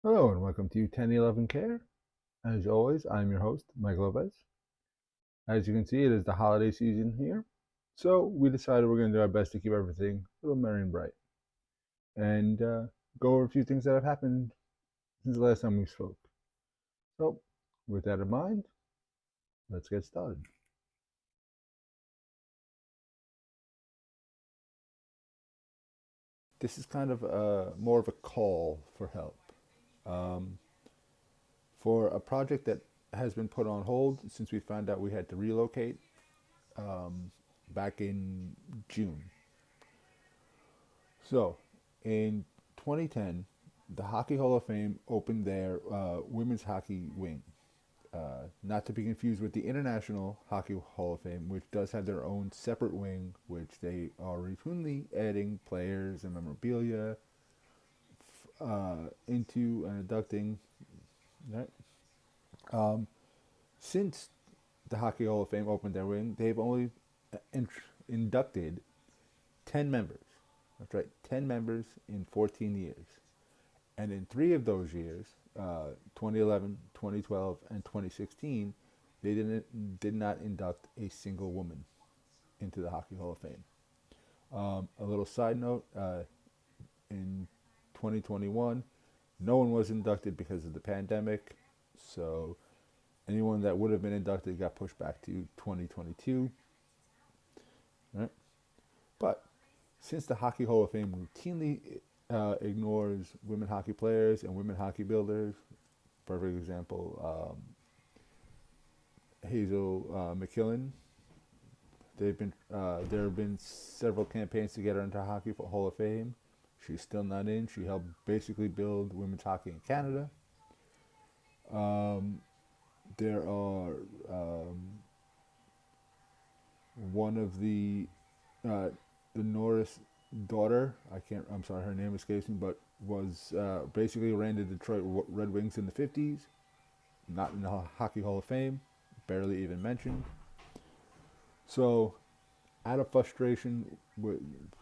Hello and welcome to 1011 Care. As always, I'm your host, Mike Lopez. As you can see, it is the holiday season here, so we decided we're going to do our best to keep everything a little merry and bright and go over a few things that have happened since the last time we spoke. So, with that in mind, let's get started. This is kind of more of a call for help um, for a project that has been put on hold since we found out we had to relocate um, back in June. So, in 2010, the Hockey Hall of Fame opened their women's hockey wing. Not to be confused with the International Hockey Hall of Fame, which does have their own separate wing, which they are routinely adding players and memorabilia into and inducting. Right? Um, since the Hockey Hall of Fame opened their wing, they've only inducted 10 members. That's right, 10 members in 14 years. And in three of those years, 2011, 2012, and 2016, they did not induct a single woman into the Hockey Hall of Fame. A little side note: in 2021, no one was inducted because of the pandemic, so anyone that would have been inducted got pushed back to 2022. Right? But since the Hockey Hall of Fame routinely ignores women hockey players and women hockey builders, perfect example, Hazel McKillen. There have been several campaigns to get her into Hockey Hall of Fame. She's still not in. She helped basically build women's hockey in Canada. Um, there are one of the Norris daughter. I can't. I'm sorry, her name escapes me, but was basically ran the Detroit Red Wings in the '50s. Not in the Hockey Hall of Fame. Barely even mentioned. So out of frustration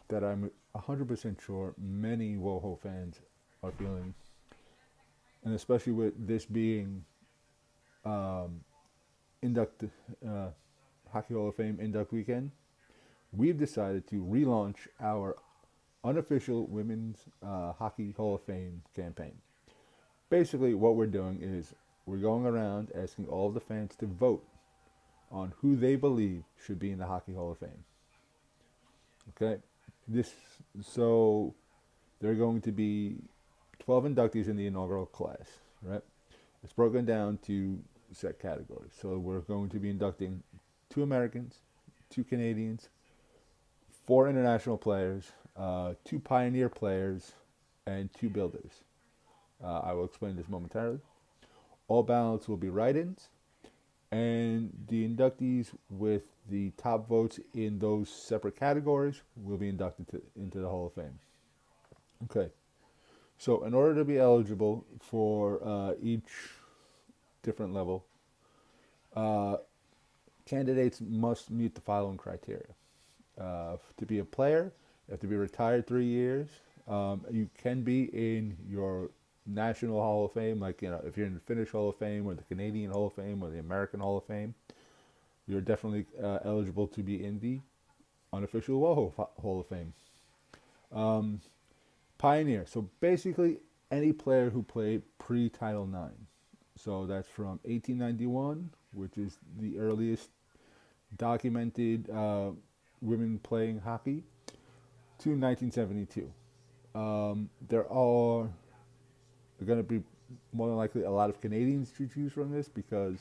that I'm 100% sure many WoHo fans are feeling, and especially with this being um, induct uh, Hockey Hall of Fame induct weekend, we've decided to relaunch our unofficial Women's Hockey Hall of Fame campaign. Basically, what we're doing is we're going around asking all of the fans to vote on who they believe should be in the Hockey Hall of Fame. Okay, this so there are going to be 12 inductees in the inaugural class, right? It's broken down to set categories. So we're going to be inducting two Americans, two Canadians, four international players, two pioneer players, and two builders. I will explain this momentarily. All ballots will be write-ins, and the inductees with the top votes in those separate categories will be inducted into the Hall of Fame. Okay, so in order to be eligible for each different level, uh, candidates must meet the following criteria. To be a player, you have to be retired 3 years. You can be in your national Hall of Fame, like if you're in the Finnish Hall of Fame or the Canadian Hall of Fame or the American Hall of Fame, you're definitely eligible to be in the unofficial WoHo Hall of Fame. Um, Pioneer, so basically any player who played pre-Title IX. So that's from 1891, which is the earliest documented women playing hockey, to 1972. There are going to be more than likely a lot of Canadians to choose from this because,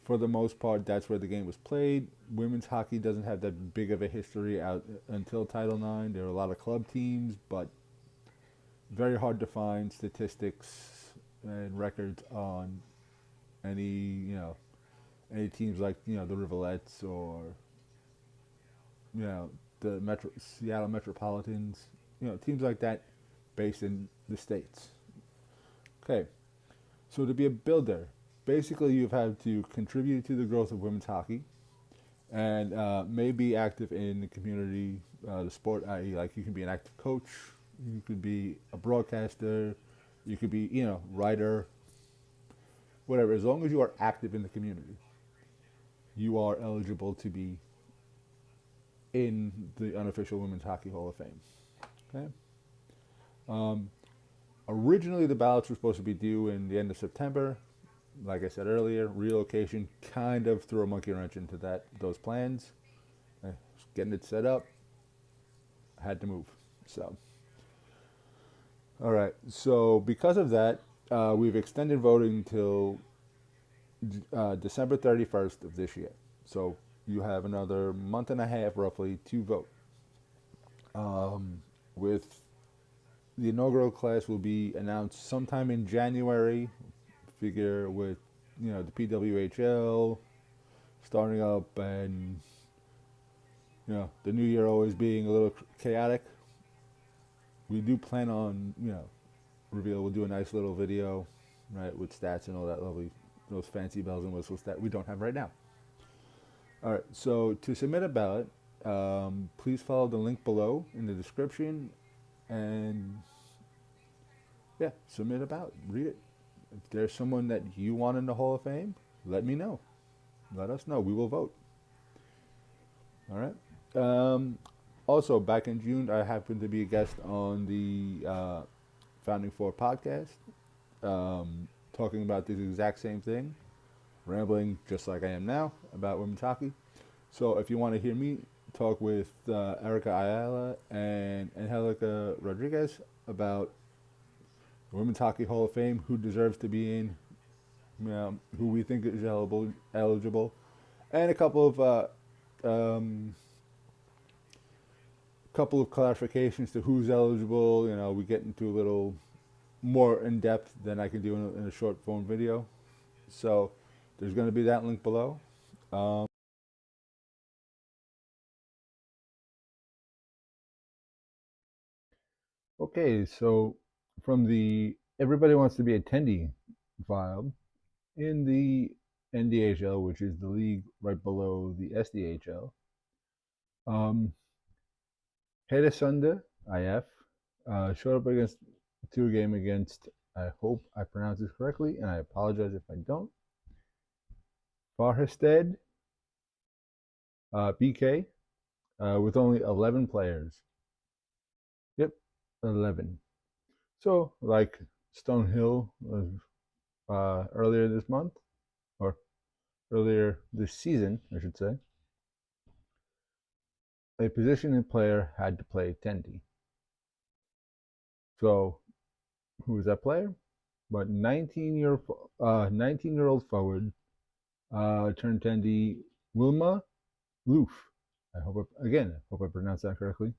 for the most part, that's where the game was played. Women's hockey doesn't have that big of a history out until Title IX. There are a lot of club teams, but very hard to find statistics and records on any any teams like the Rivalettes or you know the Seattle Metropolitans, teams like that based in the states. Okay, so to be a builder, basically you've had to contribute to the growth of women's hockey and may be active in the community, the sport, i.e., like you can be an active coach, you could be a broadcaster, You could be, writer, whatever. As long as you are active in the community, you are eligible to be in the unofficial Women's Hockey Hall of Fame. Okay. Um, Originally, the ballots were supposed to be due in the end of September. Like I said earlier, relocation kind of threw a monkey wrench into those plans. Getting it set up, I had to move. So, all right. So because of that, we've extended voting until December 31st of this year. So you have another month and a half, roughly, to vote. With the inaugural class will be announced sometime in January. Figure with the PWHL starting up, and the new year always being a little chaotic. We do plan on reveal. We'll do a nice little video, right, with stats and all that lovely, those fancy bells and whistles that we don't have right now. All right. So to submit a ballot, please follow the link below in the description, and yeah, submit a ballot. Read it. If there's someone that you want in the Hall of Fame, let me know. Let us know. We will vote. All right. Also, back in June, I happened to be a guest on the Founding Four podcast, talking about this exact same thing, rambling just like I am now about women's hockey. So if you want to hear me talk with Erica Ayala and Angelica Rodriguez about the Women's Hockey Hall of Fame, who deserves to be in, who we think is eligible, and a couple of clarifications to who's eligible. We get into a little more in depth than I can do in a short form video. So there's going to be that link below. Okay, so from the everybody wants to be attendee file in the NDHL, which is the league right below the SDHL, Hedesunda IF showed up against to a game against, I hope I pronounce this correctly, and I apologize if I don't, Farhasted BK with only 11 players. Yep, 11. So, like Stonehill earlier this month, or earlier this season, I should say, a positioning player had to play Tendy. So, who was that player? But 19-year-old forward turned Tendy, Wilma Loof. I hope I pronounced that correctly.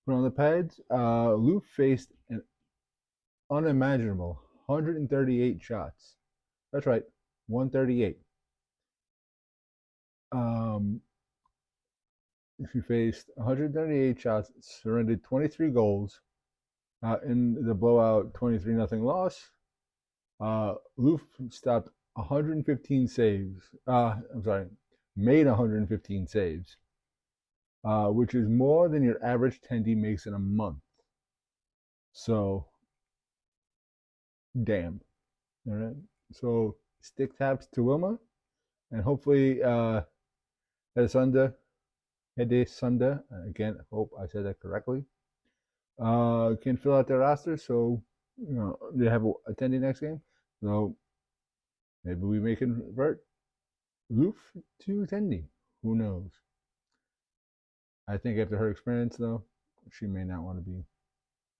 But on the pads, Loof faced an unimaginable 138 shots. That's right, 138. She faced 138 shots, surrendered 23 goals in the blowout 23-0 loss. Loof stopped 115 saves. Made 115 saves, which is more than your average Tendy makes in a month. So, damn. All right. So, stick taps to Wilma, and hopefully, Hedesunda, again, I hope I said that correctly, can fill out their roster so they have attending next game. So maybe we may convert Loof to Tendy. Who knows? I think after her experience, though, she may not want to be.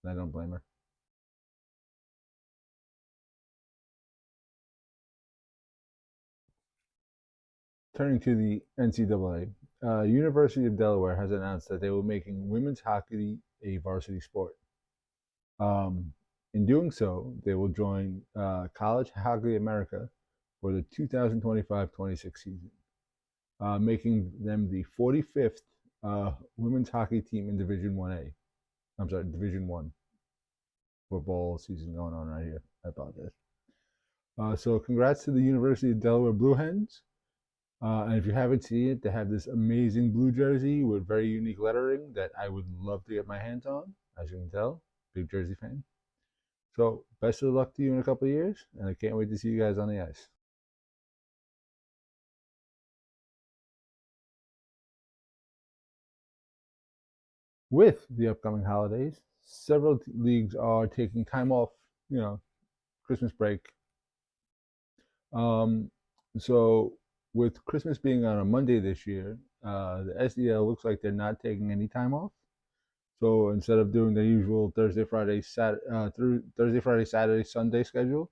I don't blame her. Turning to the NCAA, University of Delaware has announced that they will be making women's hockey a varsity sport. In doing so, they will join College Hockey America for the 2025-26 season, making them the 45th women's hockey team in Division 1A. I'm sorry, Division 1 football season going on right here. I apologize. So congrats to the University of Delaware Blue Hens. And if you haven't seen it, they have this amazing blue jersey with very unique lettering that I would love to get my hands on. As you can tell, big Jersey fan. So best of luck to you in a couple of years, and I can't wait to see you guys on the ice. With the upcoming holidays, several leagues are taking time off, Christmas break. Um, so with Christmas being on a Monday this year, the SDL looks like they're not taking any time off. So instead of doing the usual Thursday, Friday, Saturday, Sunday schedule,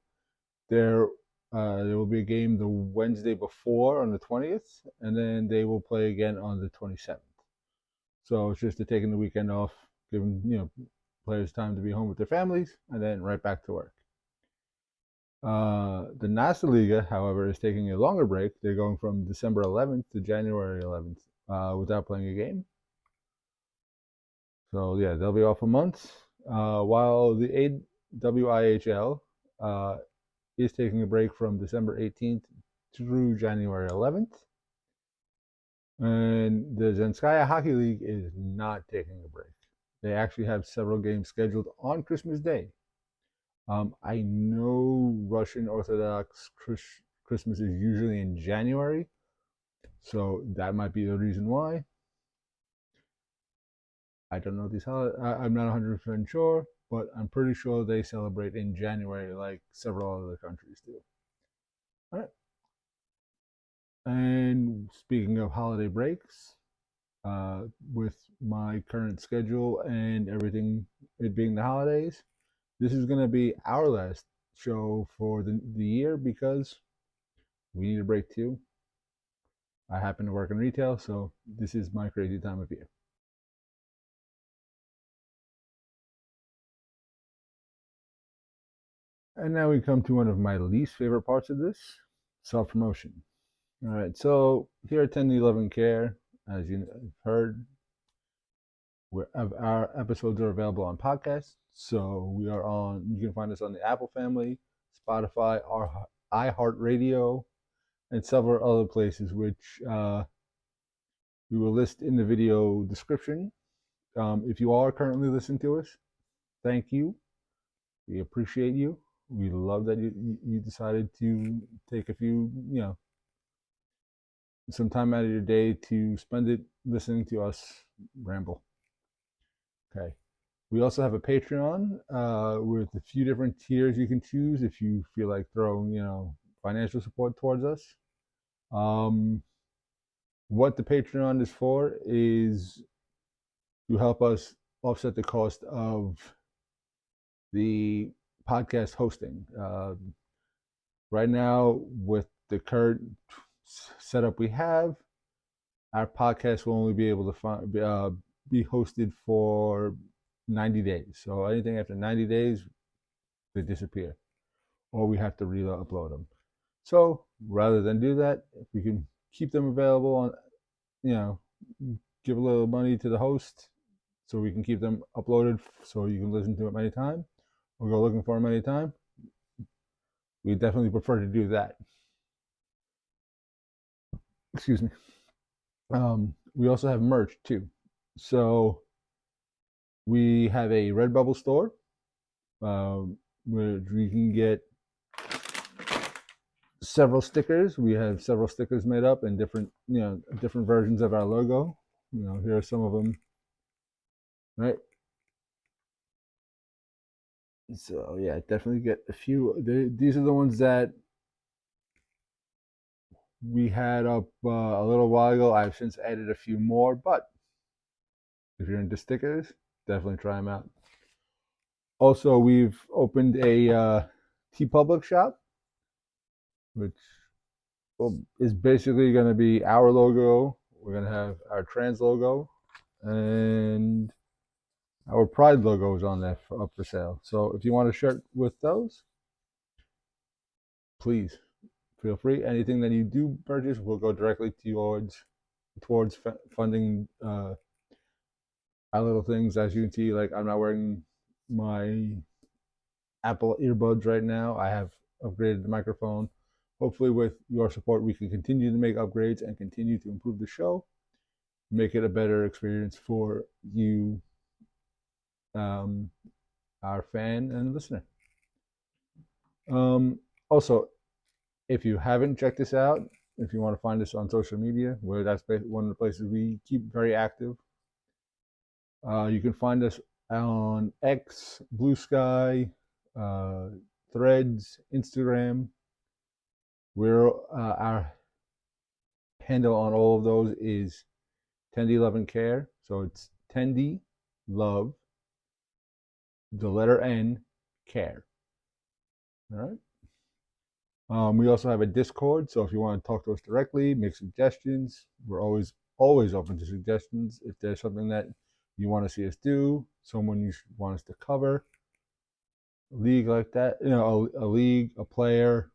there will be a game the Wednesday before on the 20th, and then they will play again on the 27th. So it's just taking the weekend off, giving players time to be home with their families, and then right back to work. The Nationalliga, however, is taking a longer break. They're going from December 11th to January 11th without playing a game. So yeah, they'll be off a month. While the AWIHL is taking a break from December 18th through January 11th. And the Zenskaya Hockey League is not taking a break. They actually have several games scheduled on Christmas Day. I know Russian Orthodox Christmas is usually in January, so that might be the reason why. I don't know these holidays. I'm not 100% sure, but I'm pretty sure they celebrate in January like several other countries do. All right. And speaking of holiday breaks, with my current schedule and everything, it being the holidays, this is going to be our last show for the year because we need a break too. I happen to work in retail, so this is my crazy time of year. And now we come to one of my least favorite parts of this, self promotion. All right, so here at 1011 Care, as you've heard, our episodes are available on podcasts. So you can find us on the Apple family, Spotify, our iHeartRadio, and several other places, which we will list in the video description. If you are currently listening to us, thank you. We appreciate you. We love that you decided to take some time out of your day to spend it listening to us ramble. Okay. We also have a Patreon with a few different tiers you can choose if you feel like throwing, financial support towards us. What the Patreon is for is to help us offset the cost of the podcast hosting. Right now, with the current setup we have, our podcast will only be able to be hosted for 90 days. So anything after 90 days, they disappear, or we have to re-upload them. So rather than do that, if we can keep them available on, give a little money to the host so we can keep them uploaded so you can listen to them anytime or go looking for them anytime, we definitely prefer to do that. Excuse me. We also have merch too. So we have a Redbubble store where we can get several stickers. We have several stickers made up in different versions of our logo. Here are some of them. Right. So yeah, definitely get a few. These are the ones that we had up a little while ago. I've since added a few more, but if you're into stickers, definitely try them out. Also, we've opened a TeePublic shop, which is basically going to be our logo. We're going to have our trans logo, and our Pride logo is on there up for sale. So if you want a shirt with those, please feel free. Anything that you do purchase will go directly towards funding our little things. As you can see, like I'm not wearing my Apple earbuds right now. I have upgraded the microphone. Hopefully, with your support, we can continue to make upgrades and continue to improve the show, make it a better experience for you, our fan and listener. Um, Also, if you haven't checked this out, if you want to find us on social media, where that's one of the places we keep very active, you can find us on X, Blue Sky, uh, Threads, Instagram. Our handle on all of those is Tendy Love and Care. So it's Tendy Love, the letter N, Care. All right. We also have a Discord, so if you want to talk to us directly, make suggestions, we're always open to suggestions. If there's something that you want to see us do, someone you want us to cover, a league like that, a league, a player,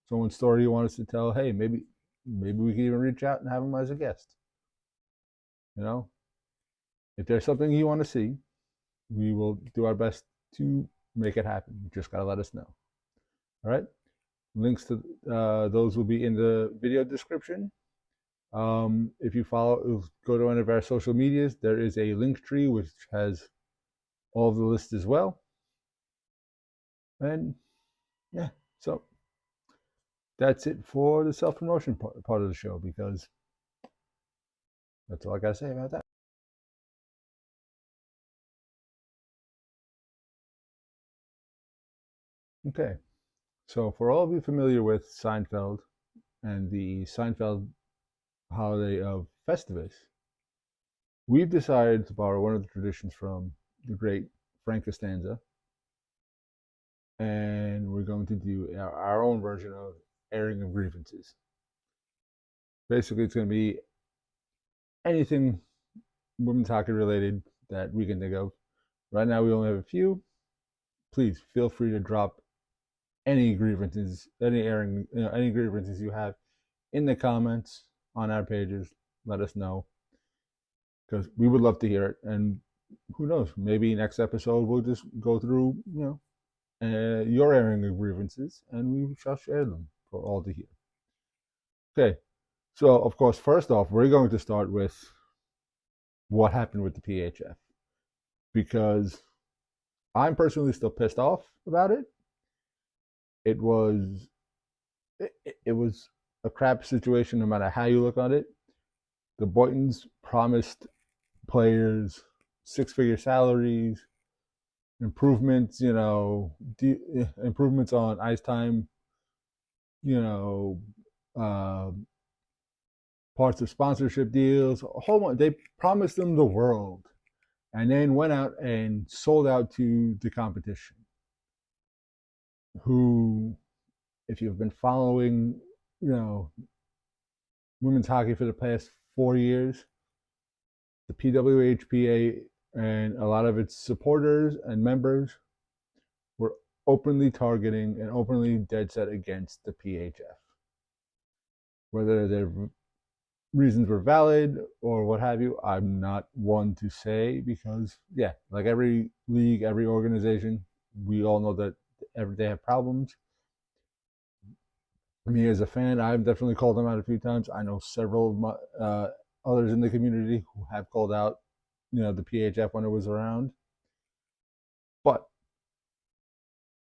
someone's story you want us to tell, hey, maybe we can even reach out and have them as a guest. You know, if there's something you want to see, we will do our best to make it happen. You just gotta let us know. All right. Links to those will be in the video description. If you go to one of our social medias, there is a link tree which has all of the lists as well. And yeah, so that's it for the self-promotion part of the show, because that's all I gotta say about that. Okay, so for all of you familiar with Seinfeld and the Seinfeld holiday of Festivus, we've decided to borrow one of the traditions from the great Frank Costanza, and we're going to do our own version of airing of grievances. Basically, it's going to be anything women's hockey related that we can think of. Right now, we only have a few. Please feel free to drop any grievances, any grievances you have in the comments on our pages. Let us know, because we would love to hear it. And who knows, maybe next episode we'll just go through, your airing of grievances, and we shall share them for all to hear. Okay, so of course, first off, we're going to start with what happened with the PHF, because I'm personally still pissed off about it. It was it was a crap situation no matter how you look at it. The Boytons promised players six-figure salaries, improvements, improvements on ice time, you know, uh, parts of sponsorship deals, a whole bunch. They promised them the world, and then went out and sold out to the competition. Who, if you've been following, you know, women's hockey for the past 4 years, the PWHPA and a lot of its supporters and members were openly targeting and openly dead set against the PHF. Whether their reasons were valid or what have you, I'm not one to say, because, yeah, like every league, every organization, we all know that they have problems. Me as a fan, I've definitely called them out a few times. I know several of my others in the community who have called out, the PHF when it was around. But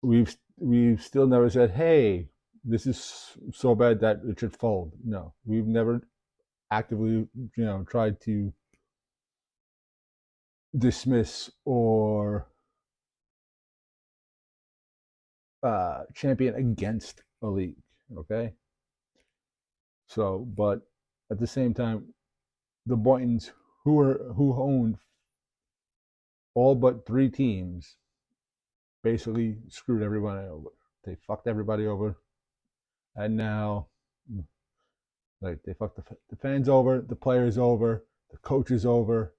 we've still never said, hey, this is so bad that it should fold. No, we've never actively, tried to dismiss or champion against a league. Okay, so but at the same time, the Boytons, who owned all but three teams, basically screwed everybody over. They fucked everybody over, and now, like, they fucked the fans over, the players over, the coaches over,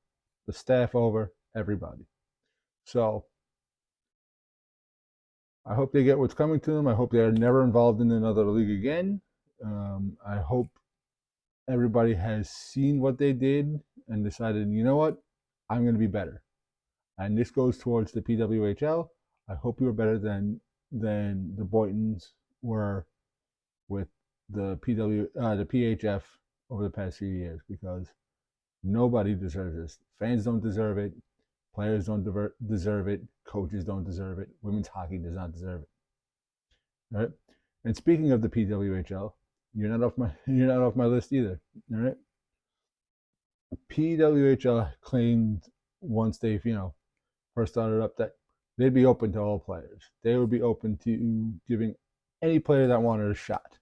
the staff over, everybody. So I hope they get what's coming to them. I hope they are never involved in another league again. I hope everybody has seen what they did and decided, you know what, I'm going to be better. And this goes towards the PWHL. I hope you are better than the Boytons were with the PHF over the past few years, because nobody deserves this. Fans don't deserve it. Players don't deserve it. Coaches don't deserve it. Women's hockey does not deserve it. Right. And speaking of the PWHL, you're not off my list either. All right. PWHL claimed once they've first started up that they'd be open to all players. They would be open to giving any player that wanted a shot.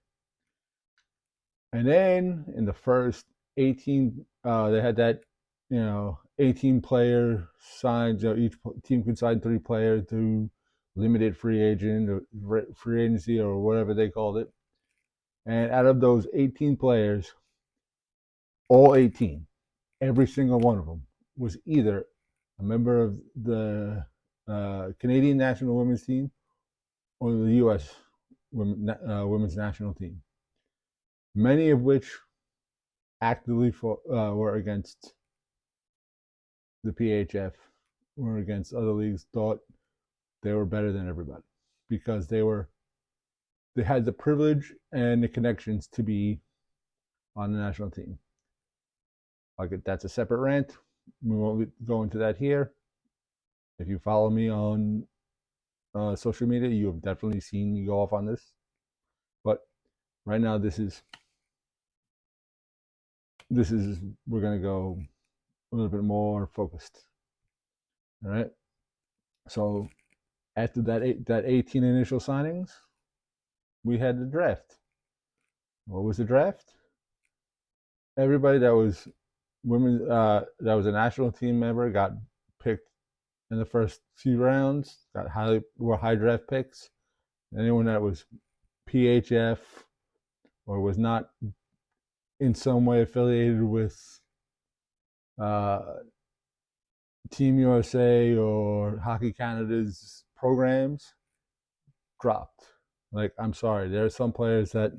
And then in the first 18, they had that 18 player signs. Each team could sign 3 players through limited free agent or free agency or whatever they called it. And out of those 18 players, all 18, every single one of them was either a member of the Canadian national women's team or the U.S. Women's national team. Many of which actively were against the PHF, were against other leagues, thought they were better than everybody because they had the privilege and the connections to be on the national team. That's a separate rant. We won't go into that here. If you follow me on social media, you have definitely seen me go off on this. But right now, this is we're gonna go a little bit more focused. All right. So after that 18 initial signings, we had the draft. What was the draft? Everybody that was women that was a national team member got picked in the first few rounds. Got high draft picks. Anyone that was PHF or was not in some way affiliated with Team USA or Hockey Canada's programs dropped. I'm sorry, there are some players that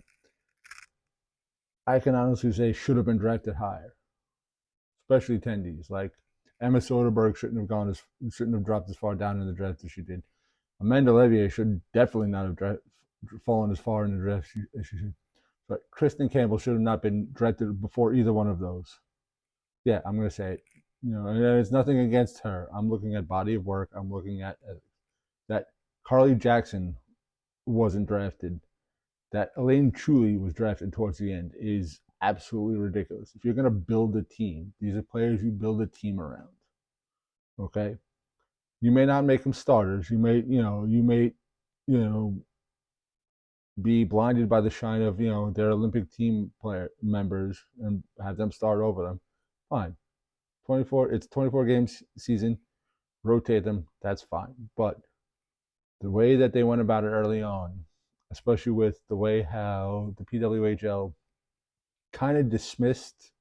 I can honestly say should have been drafted higher, especially attendees. Like Emma Soderberg shouldn't have dropped as far down in the draft as she did. Amanda Levier should definitely not have fallen as far in the draft as she should. But Kristen Campbell should have not been drafted before either one of those. Yeah, I'm gonna say it. And there's nothing against her. I'm looking at body of work. I'm looking at that Carly Jackson wasn't drafted. That Elaine Truly was drafted towards the end is absolutely ridiculous. If you're gonna build a team, these are players you build a team around. Okay, you may not make them starters. You may be blinded by the shine of their Olympic team player members and have them start over them. Fine, 24. It's 24 games season. Rotate them. That's fine. But the way that they went about it early on, especially with the way how the PWHL kind of dismissed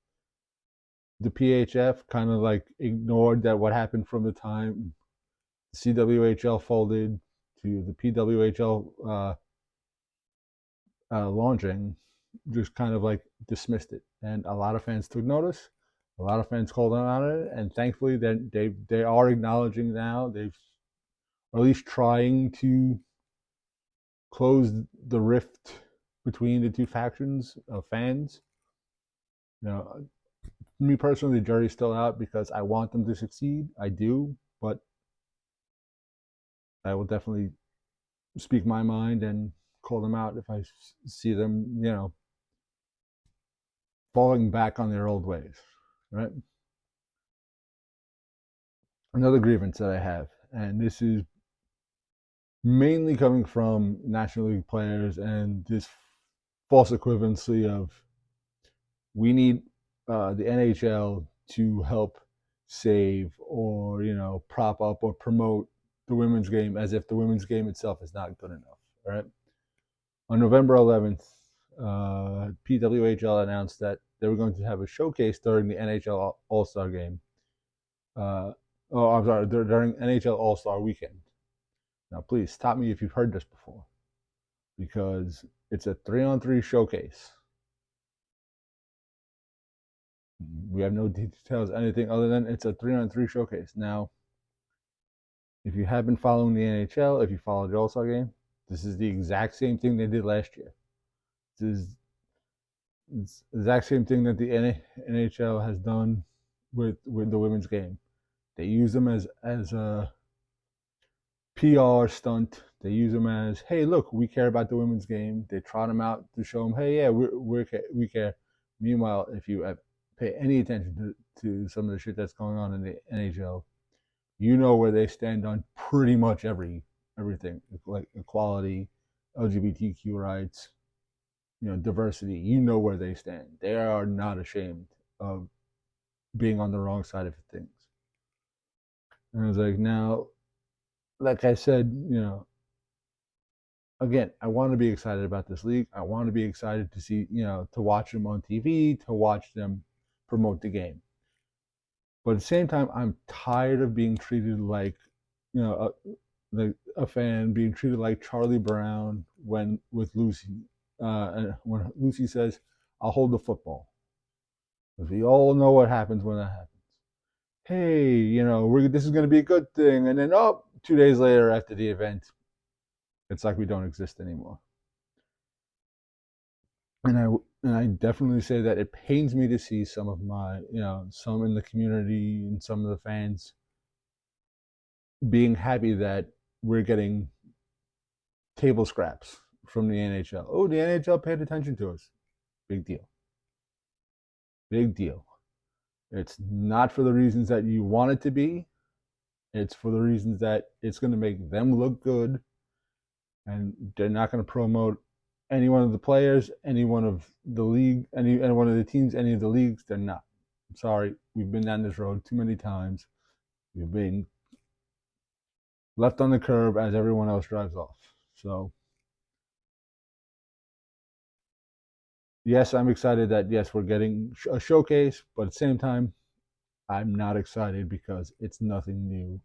the PHF, kind of ignored that what happened from the time the CWHL folded to the PWHL launching, just kind of dismissed it. And a lot of fans took notice. A lot of fans called them out on it, and thankfully they are acknowledging now. They've or at least trying to close the rift between the two factions of fans. Me personally, the jury's still out because I want them to succeed. I do, but I will definitely speak my mind and call them out if I see them, falling back on their old ways, right? Another grievance that I have, and this is mainly coming from National League players and this false equivalency of we need the NHL to help save or prop up or promote the women's game as if the women's game itself is not good enough, right? On November 11th, PWHL announced that they were going to have a showcase during the NHL All-Star game. I'm sorry, during NHL All-Star weekend. Now, please stop me if you've heard this before, because it's a 3-on-3 showcase. We have no details, anything other than it's a 3-on-3 showcase. Now, if you have been following the NHL, if you followed the All-Star game, this is the exact same thing they did last year. It's the exact same thing that the NHL has done with the women's game. They use them as PR stunt. They use them as, hey, look, we care about the women's game. They trot them out to show them, hey, yeah, we care. Meanwhile, if you pay any attention to some of the shit that's going on in the NHL, you know where they stand on pretty much everything, like equality, LGBTQ rights, diversity. You know where they stand. They are not ashamed of being on the wrong side of things. And I was like, now, like I said, again, I want to be excited about this league. I want to be excited to see, to watch them on TV, to watch them promote the game. But at the same time, I'm tired of being treated like, a fan being treated like Charlie Brown when with Lucy, and when Lucy says, "I'll hold the football," because we all know what happens when that happens. Hey, this is going to be a good thing, and then 2 days later after the event, it's like we don't exist anymore. And I definitely say that it pains me to see some of my, some in the community and some of the fans being happy that we're getting table scraps from the NHL. Oh, the NHL paid attention to us. Big deal. Big deal. It's not for the reasons that you want it to be. It's for the reasons that it's going to make them look good, and they're not going to promote any one of the players, any one of the league, any one of the teams, any of the leagues. They're not. I'm sorry. We've been down this road too many times. We've been left on the curb as everyone else drives off. So, yes, I'm excited that, yes, we're getting a showcase, but at the same time, I'm not excited because it's nothing new.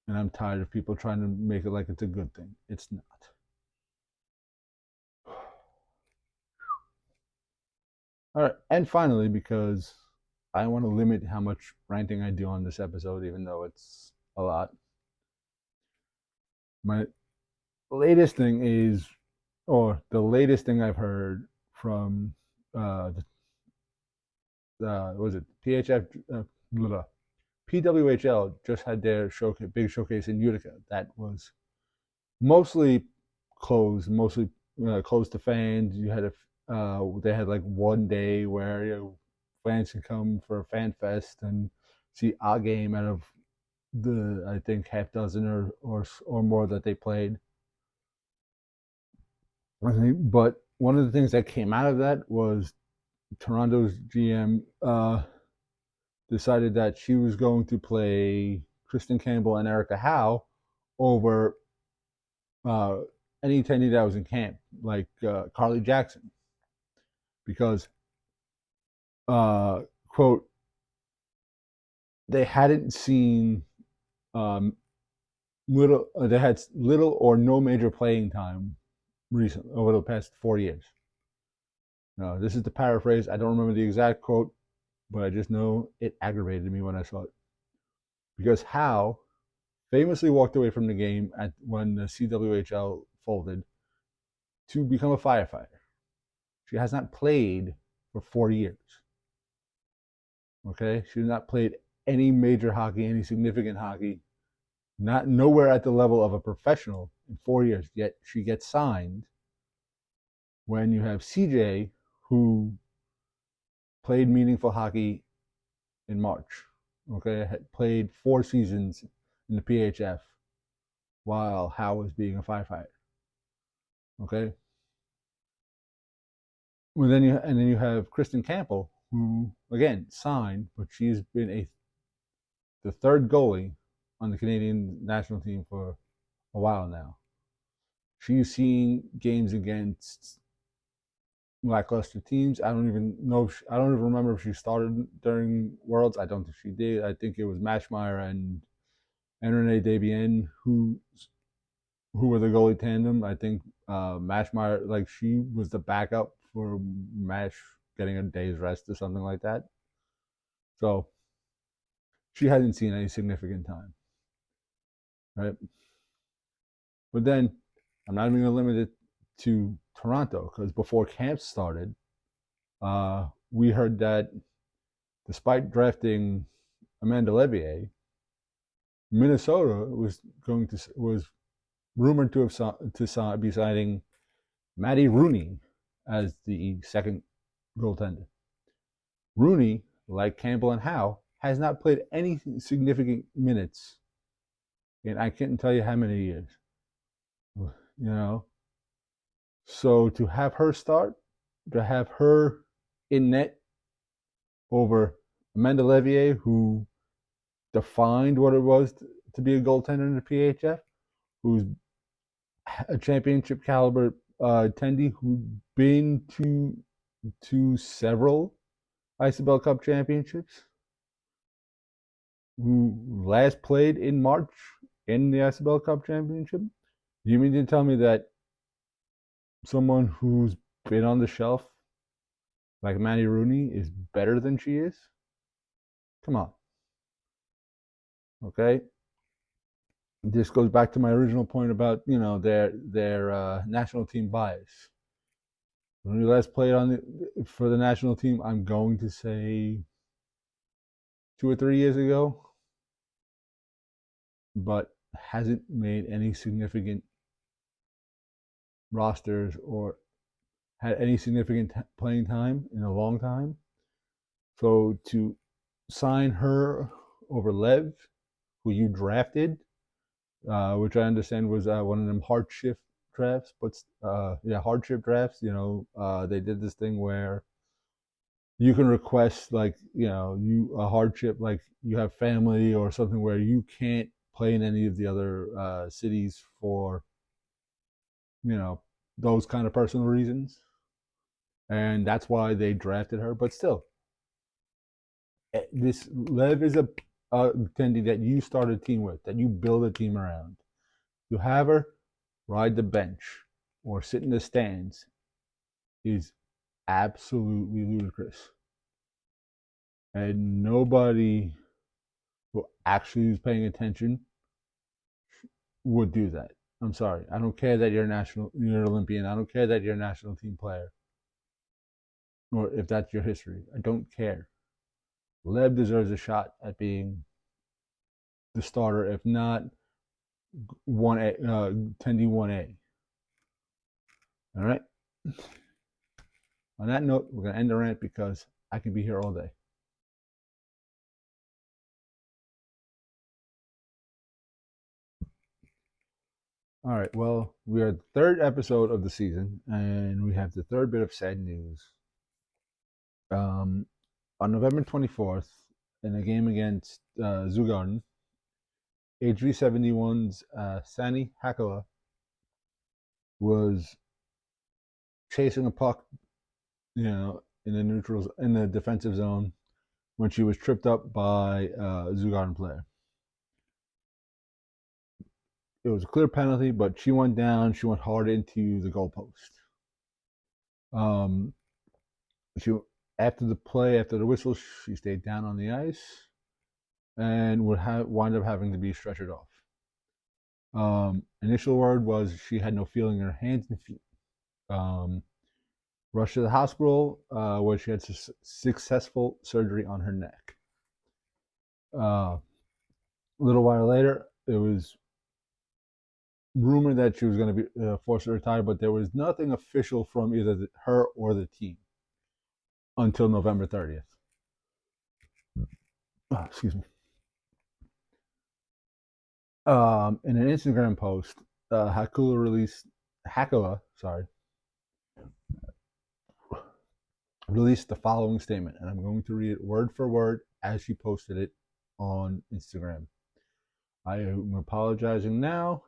And I'm tired of people trying to make it like it's a good thing. It's not. All right. And finally, because I want to limit how much ranting I do on this episode, even though it's a lot, my latest thing is, or the latest thing I've heard from, was it PHF, PWHL just had their big showcase in Utica. That was mostly closed to fans. They had like one day where fans can come for a fan fest and see a game out of the, I think, half dozen or more that they played. But one of the things that came out of that was Toronto's GM decided that she was going to play Kristen Campbell and Erica Howe over uh, any attendee that was in camp, like Carly Jackson, because quote, they hadn't seen they had little or no major playing time recently over the past 4 years. This is the paraphrase. I don't remember the exact quote, but I just know it aggravated me when I saw it, because Howe famously walked away from the game when the CWHL folded to become a firefighter. She has not played for 4 years. Okay, she has not played any major hockey, any significant hockey, not nowhere at the level of a professional in 4 years. Yet she gets signed when you have CJ, who played meaningful hockey in March. Okay, had played 4 seasons in the PHF while Howe was being a firefighter. Okay, well, then you have Kristen Campbell, who again signed, but she's been the third goalie on the Canadian national team for a while now. She's seen games against lackluster teams. I don't even know. I don't even remember if she started during Worlds. I don't think she did. I think it was Mashmeyer and Renee Debian who were the goalie tandem. I think Mashmeyer, like, she was the backup for Mash getting a day's rest or something like that. So she hasn't seen any significant time, right? But then I'm not even going to limit it to Toronto, because before camp started, we heard that despite drafting Amanda Levier, Minnesota was rumored to be signing Matty Rooney as the second goaltender. Rooney, like Campbell and Howe, has not played any significant minutes in I can't tell you how many years. You know, so to have her start, to have her in net over Amanda Levier, who defined what it was to be a goaltender in the PHF, who's a championship caliber attendee, who's been to several Isabel Cup championships, who last played in March in the Isabel Cup championship. You mean to tell me that someone who's been on the shelf like Matty Rooney is better than she is? Come on. Okay. This goes back to my original point about their national team bias. When we last played for the national team, I'm going to say 2 or 3 years ago, but hasn't made any significant rosters or had any significant playing time in a long time. So to sign her over Lev, who you drafted, which I understand was one of them hardship drafts, but hardship drafts. They did this thing where you can request a hardship, like you have family or something where you can't play in any of the other cities for those kind of personal reasons, and that's why they drafted her. But still, this Lev is a attendee that you start a team with, that you build a team around. To have her ride the bench or sit in the stands is absolutely ludicrous. And nobody who actually is paying attention would do that. I'm sorry. I don't care that you're an Olympian. I don't care that you're a national team player, or if that's your history. I don't care. Lev deserves a shot at being the starter, if not 1A, 10D1A. All right. On that note, we're going to end the rant because I can be here all day. All right. Well, we are the third episode of the season, and we have the third bit of sad news. On November 24th, in a game against Djurgården, HV71's Sani Hakala was chasing a puck, in the defensive zone when she was tripped up by a Djurgården player. It was a clear penalty, but she went down. She went hard into the goalpost. After the whistle, she stayed down on the ice and would wind up having to be stretchered off. Initial word was she had no feeling in her hands and feet. Rushed to the hospital where she had successful surgery on her neck. A little while later, it was rumored that she was going to be forced to retire, but there was nothing official from either her or the team until November 30th. Excuse me. In an Instagram post, Hakala released the following statement, and I'm going to read it word for word as she posted it on Instagram. I am apologizing now.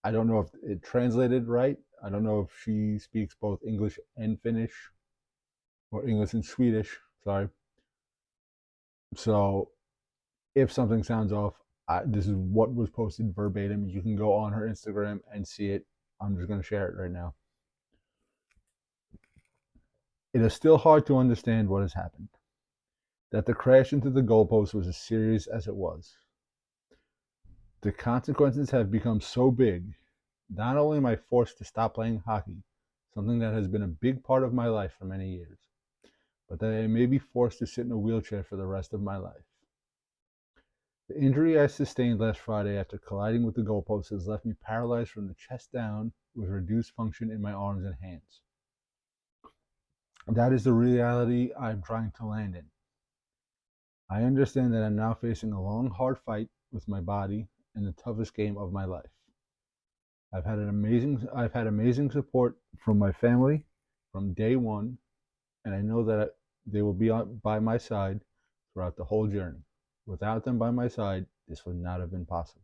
I don't know if it translated right. I don't know if she speaks both English and Finnish, or English and Swedish. Sorry. So if something sounds off, this is what was posted verbatim. You can go on her Instagram and see it. I'm just going to share it right now. It is still hard to understand what has happened. That the crash into the goalpost was as serious as it was. The consequences have become so big. Not only am I forced to stop playing hockey, something that has been a big part of my life for many years, but that I may be forced to sit in a wheelchair for the rest of my life. The injury I sustained last Friday after colliding with the goalpost has left me paralyzed from the chest down with reduced function in my arms and hands. That is the reality I'm trying to land in. I understand that I'm now facing a long, hard fight with my body and the toughest game of my life. I've had amazing support from my family from day one, and I know that they will be by my side throughout the whole journey. Without them by my side, this would not have been possible.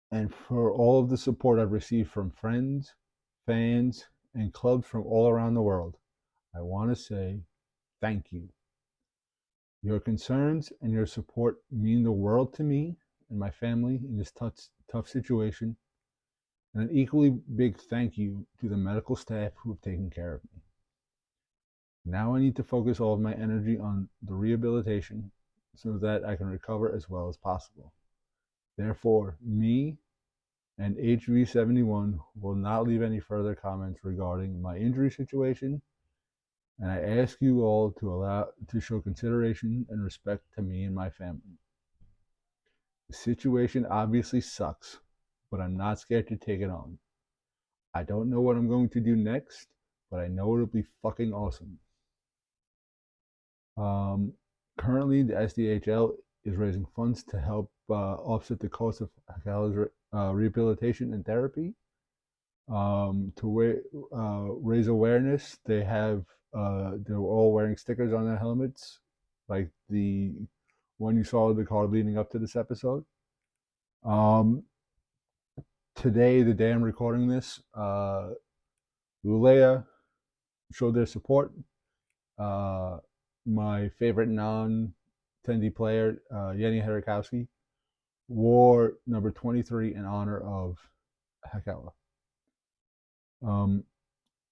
And for all of the support I've received from friends, fans, and clubs from all around the world, I want to say thank you. Your concerns and your support mean the world to me and my family in this tough situation, and an equally big thank you to the medical staff who have taken care of me. Now I need to focus all of my energy on the rehabilitation so that I can recover as well as possible. Therefore, me and HV71 will not leave any further comments regarding my injury situation, and I ask you all to show consideration and respect to me and my family. The situation obviously sucks, but I'm not scared to take it on. I don't know what I'm going to do next, but I know it'll be fucking awesome. Currently, the SDHL is raising funds to help offset the cost of Hakala's rehabilitation and therapy. To raise awareness, they're all wearing stickers on their helmets, like the one you saw in the car leading up to this episode. Today, the day I'm recording this, Lulea showed their support. My favorite non-Tendy player, Yeni Herakowski, wore number 23 in honor of Hakala.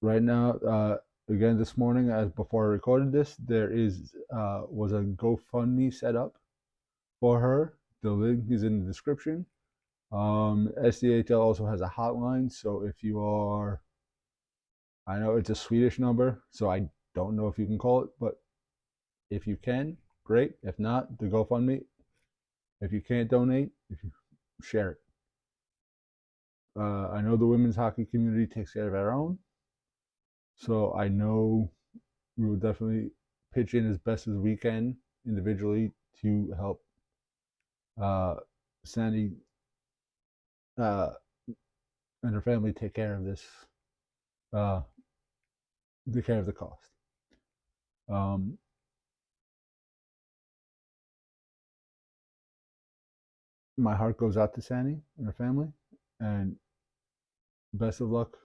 Right now, again this morning, as before I recorded this, there was a GoFundMe set up for her. The link is in the description. SDHL also has a hotline, so if you are, I know it's a Swedish number, so I don't know if you can call it, but if you can, great. If not, the GoFundMe. If you can't donate, if you share it. I know the women's hockey community takes care of our own, so I know we will definitely pitch in as best as we can individually to help Sandy and her family take care of this, take care of the cost. My heart goes out to Sandy and her family, and best of luck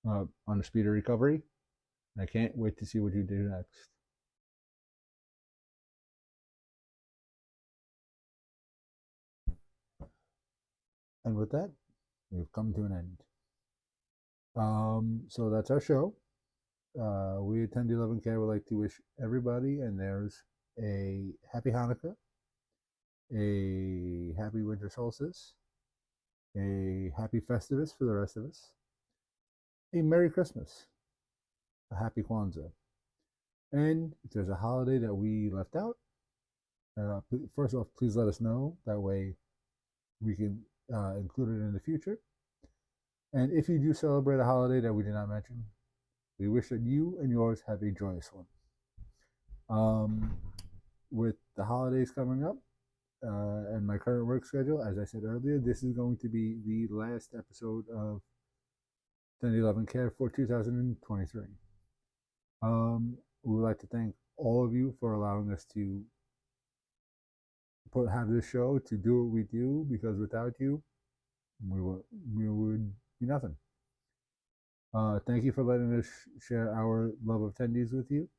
on a speedy recovery. I can't wait to see what you do next. And with that, we've come to an end. So that's our show. We at Tendy Love and Care would like to wish everybody and theirs a happy Hanukkah, a happy winter solstice, a happy Festivus for the rest of us, a Merry Christmas, a happy Kwanzaa. And if there's a holiday that we left out, first off, please let us know. That way we can include it in the future. And if you do celebrate a holiday that we did not mention, we wish that you and yours have a joyous one. With the holidays coming up and my current work schedule, as I said earlier, this is going to be the last episode of Tendy Love and Care for 2023. We would like to thank all of you for allowing us to have this show, to do what we do, because without you, we would be nothing. Thank you for letting us share our love of Tendies with you.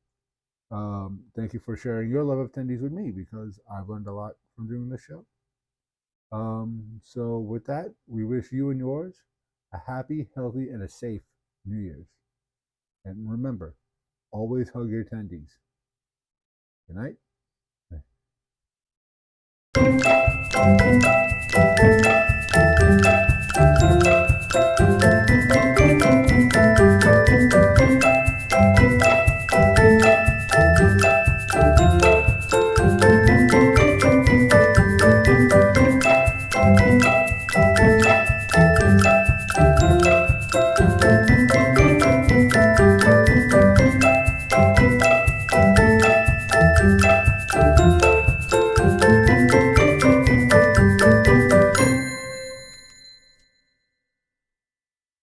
Thank you for sharing your love of Tendies with me, because I've learned a lot from doing this show. So with that, we wish you and yours a happy, healthy, and a safe New Year's. And remember, always hug your Tendies. Good night.